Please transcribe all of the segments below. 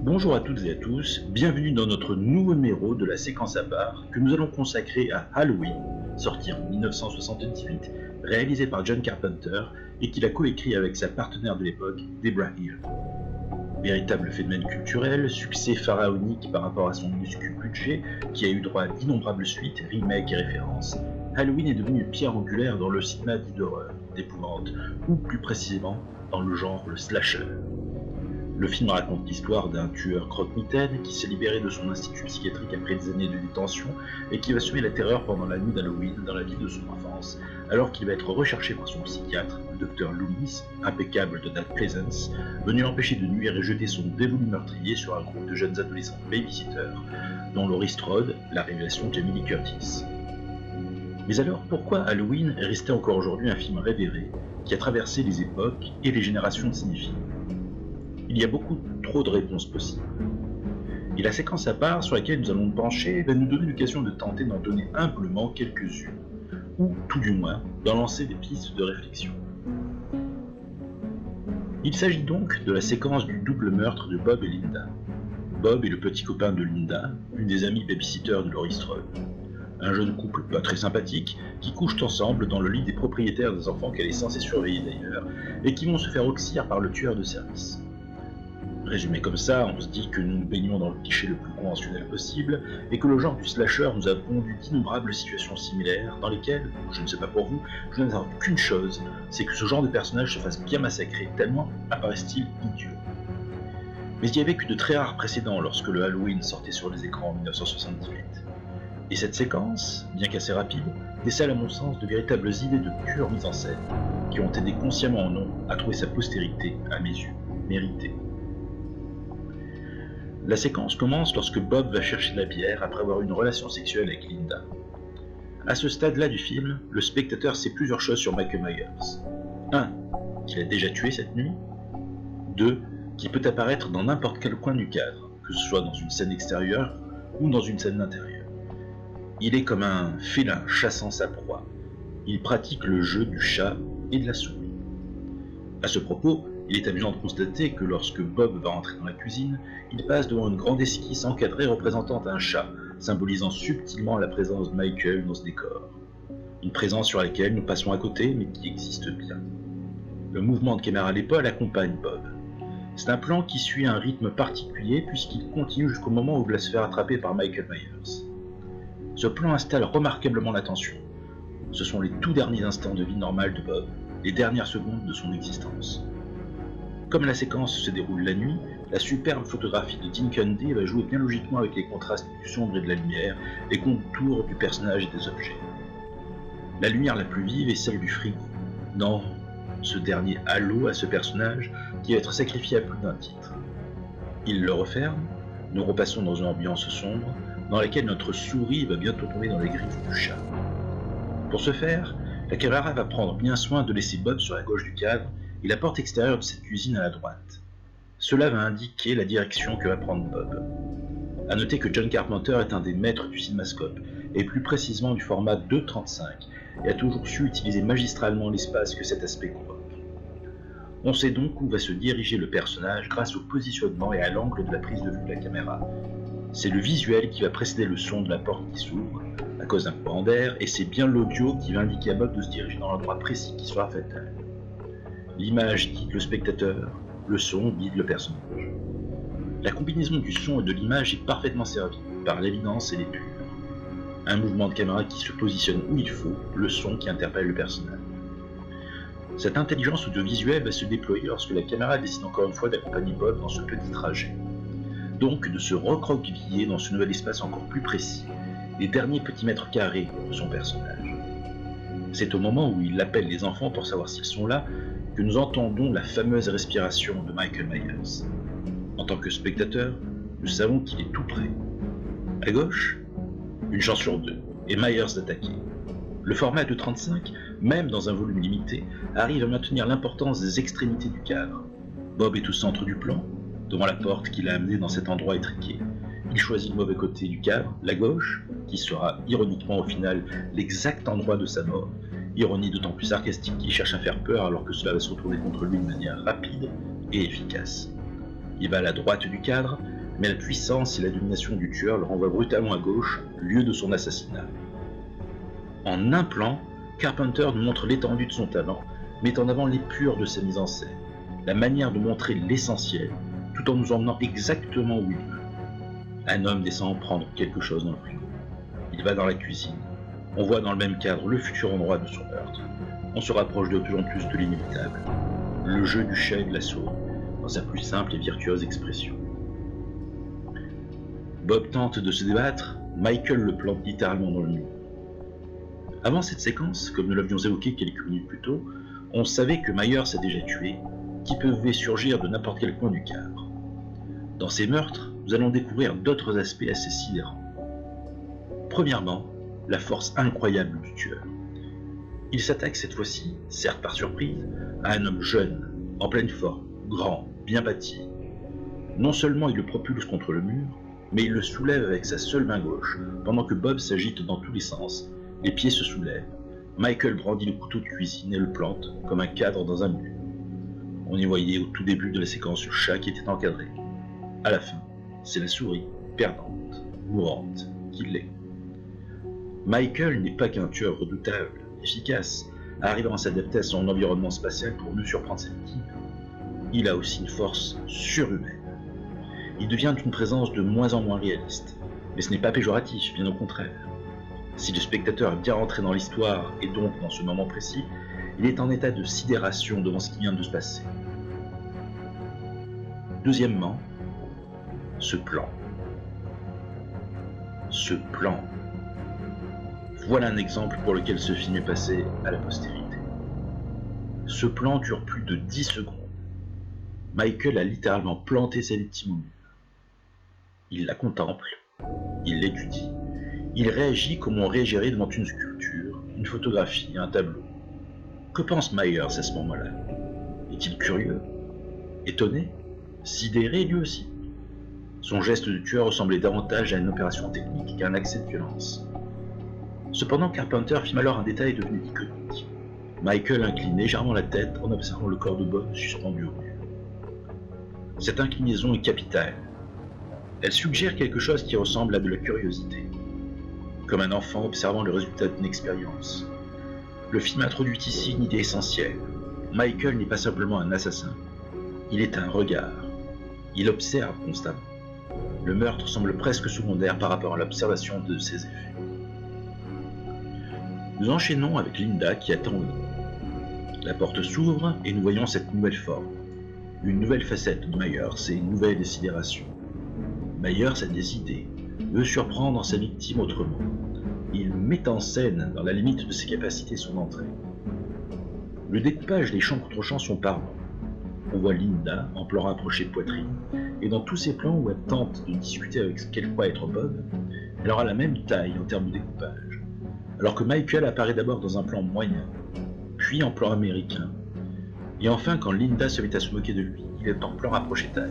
Bonjour à toutes et à tous, bienvenue dans notre nouveau numéro de la séquence à part que nous allons consacrer à Halloween, sorti en 1978, réalisé par John Carpenter et qu'il a coécrit avec sa partenaire de l'époque, Debra Hill. Véritable phénomène culturel, succès pharaonique par rapport à son minuscule budget, qui a eu droit à d'innombrables suites, remakes et références, Halloween est devenu une pierre angulaire dans le cinéma dit d'horreur, d'épouvante, ou plus précisément dans le genre le slasher. Le film raconte l'histoire d'un tueur croque-mitaine qui s'est libéré de son institut psychiatrique après des années de détention et qui va semer la terreur pendant la nuit d'Halloween dans la ville de son enfance, alors qu'il va être recherché par son psychiatre, le docteur Loomis, impeccable de Dark Pleasance, venu l'empêcher de nuire et jeter son dévolu meurtrier sur un groupe de jeunes adolescents babysitters, dont Laurie Strode, la révélation de Jamie Lee Curtis. Mais alors, pourquoi Halloween est resté encore aujourd'hui un film révéré, qui a traversé les époques et les générations de cinéphiles? Il y a beaucoup trop de réponses possibles. Et la séquence à part sur laquelle nous allons nous pencher va nous donner l'occasion de tenter d'en donner humblement quelques-unes, ou tout du moins d'en lancer des pistes de réflexion. Il s'agit donc de la séquence du double meurtre de Bob et Linda. Bob est le petit copain de Linda, une des amies babysitters de Laurie Strode. Un jeune couple pas très sympathique qui couchent ensemble dans le lit des propriétaires des enfants qu'elle est censée surveiller d'ailleurs, et qui vont se faire oxyre par le tueur de service. Résumé comme ça, on se dit que nous nous baignons dans le cliché le plus conventionnel possible et que le genre du slasher nous a pondu d'innombrables situations similaires dans lesquelles, je ne sais pas pour vous, je n'attends qu'une chose, c'est que ce genre de personnage se fasse bien massacrer, tellement apparaissent-ils idiot. Mais il y avait que de très rares précédents lorsque le Halloween sortait sur les écrans en 1978. Et cette séquence, bien qu'assez rapide, décèle à mon sens de véritables idées de pure mise en scène, qui ont aidé consciemment ou non à trouver sa postérité, à mes yeux, méritée. La séquence commence lorsque Bob va chercher de la bière après avoir eu une relation sexuelle avec Linda. À ce stade-là du film, le spectateur sait plusieurs choses sur Michael Myers. 1. Qu'il a déjà tué cette nuit. 2. Qu'il peut apparaître dans n'importe quel coin du cadre, que ce soit dans une scène extérieure ou dans une scène d'intérieur. Il est comme un félin chassant sa proie. Il pratique le jeu du chat et de la souris. À ce propos, il est amusant de constater que lorsque Bob va entrer dans la cuisine, il passe devant une grande esquisse encadrée représentant un chat, symbolisant subtilement la présence de Michael dans ce décor. Une présence sur laquelle nous passons à côté, mais qui existe bien. Le mouvement de caméra à l'épaule accompagne Bob. C'est un plan qui suit un rythme particulier puisqu'il continue jusqu'au moment où il va se faire attraper par Michael Myers. Ce plan installe remarquablement l'attention. Ce sont les tout derniers instants de vie normale de Bob, les dernières secondes de son existence. Comme la séquence se déroule la nuit, la superbe photographie de Dean Cundey va jouer bien logiquement avec les contrastes du sombre et de la lumière, les contours du personnage et des objets. La lumière la plus vive est celle du frigo, dans ce dernier halo à ce personnage qui va être sacrifié à plus d'un titre. Il le referme, nous repassons dans une ambiance sombre, dans laquelle notre souris va bientôt tomber dans les griffes du chat. Pour ce faire, la caméra va prendre bien soin de laisser Bob sur la gauche du cadre et la porte extérieure de cette cuisine à la droite. Cela va indiquer la direction que va prendre Bob. A noter que John Carpenter est un des maîtres du cinémascope, et plus précisément du format 2.35, et a toujours su utiliser magistralement l'espace que cet aspect convoque. On sait donc où va se diriger le personnage grâce au positionnement et à l'angle de la prise de vue de la caméra. C'est le visuel qui va précéder le son de la porte qui s'ouvre, à cause d'un courant d'air, et c'est bien l'audio qui va indiquer à Bob de se diriger dans l'endroit précis qui sera fatal. L'image guide le spectateur, le son guide le personnage. La combinaison du son et de l'image est parfaitement servie, par l'évidence et l'épure. Un mouvement de caméra qui se positionne où il faut, le son qui interpelle le personnage. Cette intelligence audiovisuelle va se déployer lorsque la caméra décide encore une fois d'accompagner Bob dans ce petit trajet. Donc de se recroqueviller dans ce nouvel espace encore plus précis, les derniers petits mètres carrés de son personnage. C'est au moment où il appelle les enfants pour savoir s'ils sont là que nous entendons la fameuse respiration de Michael Myers. En tant que spectateur, nous savons qu'il est tout près. À gauche, une chance sur deux, et Myers d'attaquer. Le format 2.35, même dans un volume limité, arrive à maintenir l'importance des extrémités du cadre. Bob est au centre du plan, devant la porte qui l'a amené dans cet endroit étriqué. Il choisit le mauvais côté du cadre, la gauche, qui sera ironiquement au final l'exact endroit de sa mort. Ironie d'autant plus sarcastique qu'il cherche à faire peur alors que cela va se retourner contre lui de manière rapide et efficace. Il va à la droite du cadre, mais la puissance et la domination du tueur le renvoient brutalement à gauche, lieu de son assassinat. En un plan, Carpenter nous montre l'étendue de son talent, met en avant l'épure de sa mise en scène, la manière de montrer l'essentiel, tout en nous emmenant exactement où il veut. Un homme descend prendre quelque chose dans le frigo. Il va dans la cuisine. On voit dans le même cadre le futur endroit de son meurtre. On se rapproche de plus en plus de l'inévitable. Le jeu du chat et de la souris, dans sa plus simple et virtuose expression. Bob tente de se débattre, Michael le plante littéralement dans le mur. Avant cette séquence, comme nous l'avions évoqué quelques minutes plus tôt, on savait que Myers a déjà tué, qui pouvait surgir de n'importe quel coin du cadre. Dans ces meurtres, nous allons découvrir d'autres aspects assez sidérants. Premièrement, la force incroyable du tueur. Il s'attaque cette fois-ci, certes par surprise, à un homme jeune, en pleine forme, grand, bien bâti. Non seulement il le propulse contre le mur, mais il le soulève avec sa seule main gauche, pendant que Bob s'agite dans tous les sens, les pieds se soulèvent. Michael brandit le couteau de cuisine et le plante, comme un cadre dans un mur. On y voyait au tout début de la séquence le chat qui était encadré. À la fin, c'est la souris, perdante, mourante, qui l'est. Michael n'est pas qu'un tueur redoutable, efficace, arrivant à s'adapter à son environnement spatial pour mieux surprendre ses victimes. Il a aussi une force surhumaine. Il devient une présence de moins en moins réaliste, mais ce n'est pas péjoratif, bien au contraire. Si le spectateur est bien rentré dans l'histoire, et donc dans ce moment précis, il est en état de sidération devant ce qui vient de se passer. Deuxièmement, ce plan. Ce plan. Voilà un exemple pour lequel ce film est passé à la postérité. Ce plan dure plus de 10 secondes. Michael a littéralement planté sa victime au mur. Il la contemple, il l'étudie, il réagit comme on réagirait devant une sculpture, une photographie, un tableau. Que pense Myers à ce moment-là? Est-il curieux? Étonné? Sidéré lui aussi? Son geste de tueur ressemblait davantage à une opération technique qu'à un accès de violence. Cependant, Carpenter filme alors un détail devenu iconique. Michael incline légèrement la tête en observant le corps de Bob suspendu au mur. Cette inclinaison est capitale. Elle suggère quelque chose qui ressemble à de la curiosité, comme un enfant observant le résultat d'une expérience. Le film introduit ici une idée essentielle. Michael n'est pas simplement un assassin, il est un regard. Il observe constamment. Le meurtre semble presque secondaire par rapport à l'observation de ses effets. Nous enchaînons avec Linda qui attend au lit. La porte s'ouvre et nous voyons cette nouvelle forme. Une nouvelle facette de Myers et une nouvelle désidération. Myers a des idées, veut surprendre sa victime autrement. Il met en scène, dans la limite de ses capacités, son entrée. Le découpage des champs contre champs sont parlants. On voit Linda en plan rapproché de poitrine, et dans tous ces plans où elle tente de discuter avec ce qu'elle croit être Bob, elle aura la même taille en termes de découpage, alors que Michael apparaît d'abord dans un plan moyen, puis en plan américain, et enfin quand Linda se met à se moquer de lui, il est en plan rapproché taille.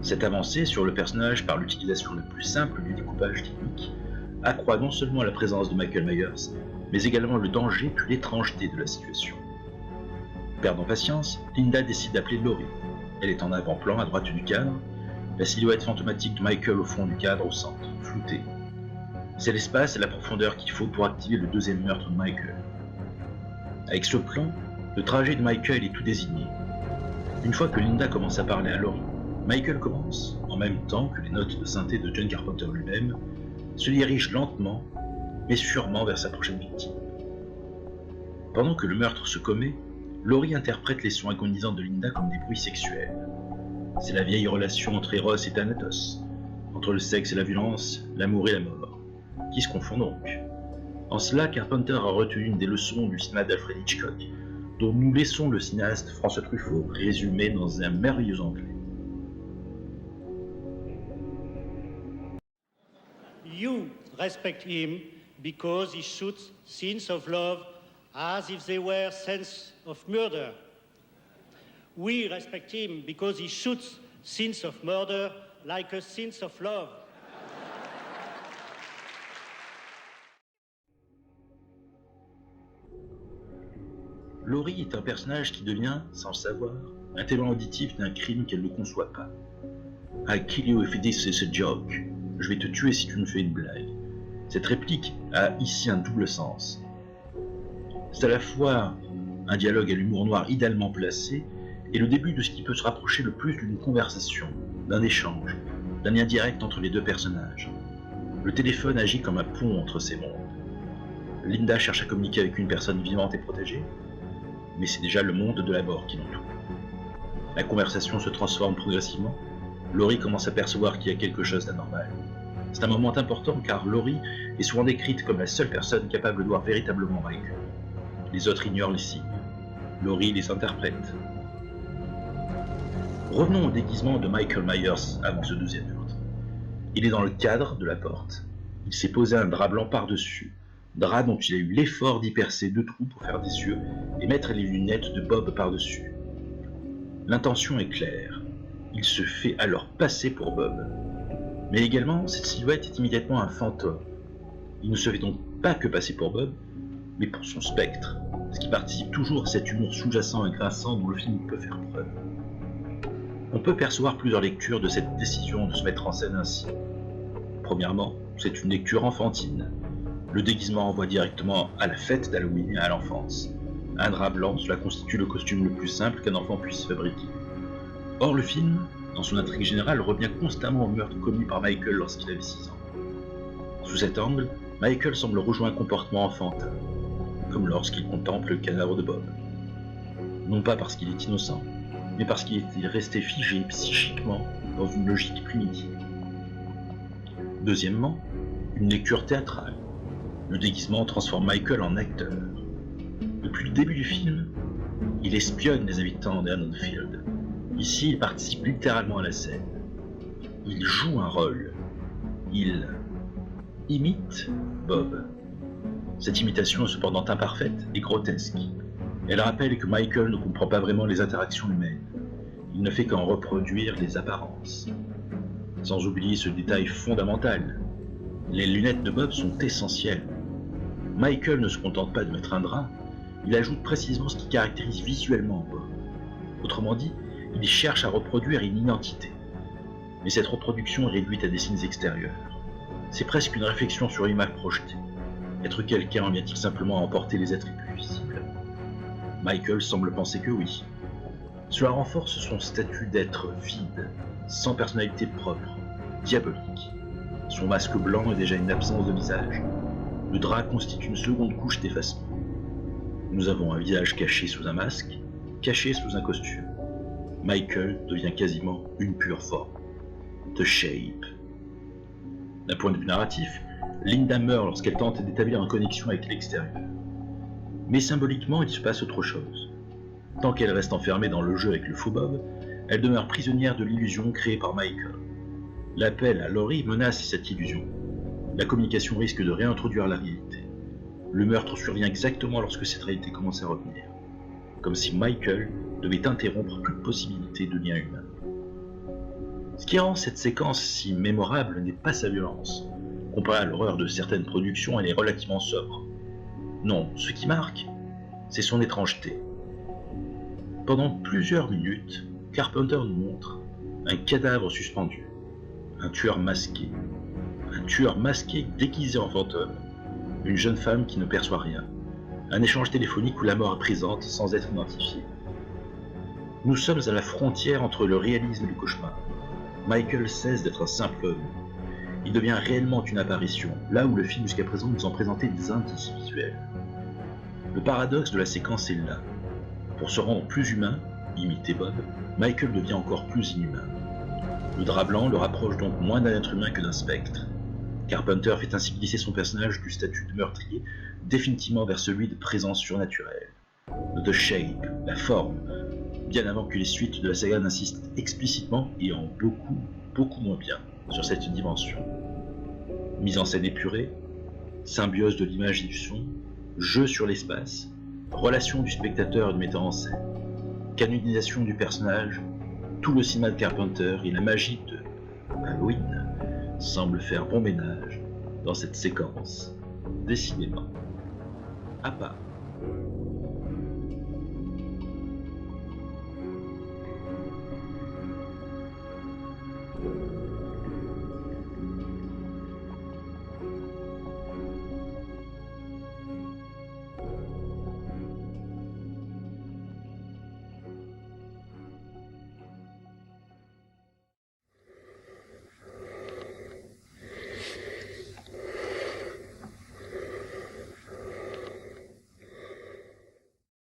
Cette avancée sur le personnage par l'utilisation la plus simple du découpage technique accroît non seulement la présence de Michael Myers, mais également le danger puis l'étrangeté de la situation. Perdant patience, Linda décide d'appeler Laurie. Elle est en avant-plan à droite du cadre, la silhouette fantomatique de Michael au fond du cadre au centre, floutée. C'est l'espace et la profondeur qu'il faut pour activer le deuxième meurtre de Michael. Avec ce plan, le trajet de Michael est tout désigné. Une fois que Linda commence à parler à Laurie, Michael commence, en même temps que les notes de synthé de John Carpenter lui-même, se dirige lentement, mais sûrement vers sa prochaine victime. Pendant que le meurtre se commet, Laurie interprète les sons agonisants de Linda comme des bruits sexuels. C'est la vieille relation entre Eros et Thanatos, entre le sexe et la violence, l'amour et la mort, qui se confondent donc. En cela, Carpenter a retenu une des leçons du cinéma d'Alfred Hitchcock, dont nous laissons le cinéaste François Truffaut résumé dans un merveilleux anglais. You respect him because he shoots scenes of love as if they were scenes of murder. We respect him because he shoots scenes of murder like a scenes of love. Laurie est un personnage qui devient, sans le savoir, un témoin auditif d'un crime qu'elle ne conçoit pas. I kill you if this is a joke. Je vais te tuer si tu me fais une blague. Cette réplique a ici un double sens. C'est à la fois un dialogue à l'humour noir idéalement placé et le début de ce qui peut se rapprocher le plus d'une conversation, d'un échange, d'un lien direct entre les deux personnages. Le téléphone agit comme un pont entre ces mondes. Linda cherche à communiquer avec une personne vivante et protégée, mais c'est déjà le monde de l'abord qui l'entoure. La conversation se transforme progressivement. Laurie commence à percevoir qu'il y a quelque chose d'anormal. C'est un moment important car Laurie est souvent décrite comme la seule personne capable de voir véritablement Michael. Les autres ignorent les signes. Laurie les interprète. Revenons au déguisement de Michael Myers avant ce deuxième meurtre. Il est dans le cadre de la porte. Il s'est posé un drap blanc par-dessus, drap dont il a eu l'effort d'y percer 2 trous pour faire des yeux et mettre les lunettes de Bob par-dessus. L'intention est claire. Il se fait alors passer pour Bob. Mais également, cette silhouette est immédiatement un fantôme. Il ne se fait donc pas que passer pour Bob, mais pour son spectre, ce qui participe toujours à cet humour sous-jacent et grinçant dont le film peut faire preuve. On peut percevoir plusieurs lectures de cette décision de se mettre en scène ainsi. Premièrement, c'est une lecture enfantine. Le déguisement renvoie directement à la fête d'Halloween et à l'enfance. Un drap blanc, cela constitue le costume le plus simple qu'un enfant puisse fabriquer. Or, le film, dans son intrigue générale, revient constamment au meurtre commis par Michael lorsqu'il avait 6 ans. Sous cet angle, Michael semble rejoindre un comportement enfantin, comme lorsqu'il contemple le cadavre de Bob. Non pas parce qu'il est innocent, mais parce qu'il est resté figé psychiquement dans une logique primitive. Deuxièmement, une lecture théâtrale. Le déguisement transforme Michael en acteur. Depuis le début du film, il espionne les habitants d'Haddonfield. Ici, il participe littéralement à la scène. Il joue un rôle. Il imite Bob. Cette imitation est cependant imparfaite et grotesque. Elle rappelle que Michael ne comprend pas vraiment les interactions humaines. Il ne fait qu'en reproduire les apparences. Sans oublier ce détail fondamental. Les lunettes de Bob sont essentielles. Michael ne se contente pas de mettre un drap, il ajoute précisément ce qui caractérise visuellement Bob. Autrement dit, il cherche à reproduire une identité. Mais cette reproduction est réduite à des signes extérieurs. C'est presque une réflexion sur l'image projetée. Être quelqu'un en vient-il simplement à emporter les attributs visibles? Michael semble penser que oui. Cela renforce son statut d'être vide, sans personnalité propre, diabolique. Son masque blanc est déjà une absence de visage. Le drap constitue une seconde couche d'effacement. Nous avons un visage caché sous un masque, caché sous un costume. Michael devient quasiment une pure forme. The Shape. D'un point de vue narratif, Linda meurt lorsqu'elle tente d'établir une connexion avec l'extérieur. Mais symboliquement, il se passe autre chose. Tant qu'elle reste enfermée dans le jeu avec le faux Bob, elle demeure prisonnière de l'illusion créée par Michael. L'appel à Laurie menace cette illusion. La communication risque de réintroduire la réalité. Le meurtre survient exactement lorsque cette réalité commence à revenir. Comme si Michael devait interrompre toute possibilité de lien humain. Ce qui rend cette séquence si mémorable n'est pas sa violence. Comparé à l'horreur de certaines productions, elle est relativement sobre. Non, ce qui marque, c'est son étrangeté. Pendant plusieurs minutes, Carpenter nous montre un cadavre suspendu, un tueur masqué déguisé en fantôme, une jeune femme qui ne perçoit rien, un échange téléphonique où la mort est présente sans être identifiée. Nous sommes à la frontière entre le réalisme et le cauchemar. Michael cesse d'être un simple homme. Il devient réellement une apparition, là où le film jusqu'à présent nous en présentait des indices visuels. Le paradoxe de la séquence est là. Pour se rendre plus humain, imiter Bob, Michael devient encore plus inhumain. Le drap blanc le rapproche donc moins d'un être humain que d'un spectre. Carpenter fait ainsi glisser son personnage du statut de meurtrier définitivement vers celui de présence surnaturelle. The Shape, la forme, bien avant que les suites de la saga n'insistent explicitement et en beaucoup moins bien sur cette dimension. Mise en scène épurée, symbiose de l'image et du son, jeu sur l'espace, relation du spectateur et du metteur en scène, canonisation du personnage, tout le cinéma de Carpenter et la magie de Halloween semblent faire bon ménage dans cette séquence, décidément à part.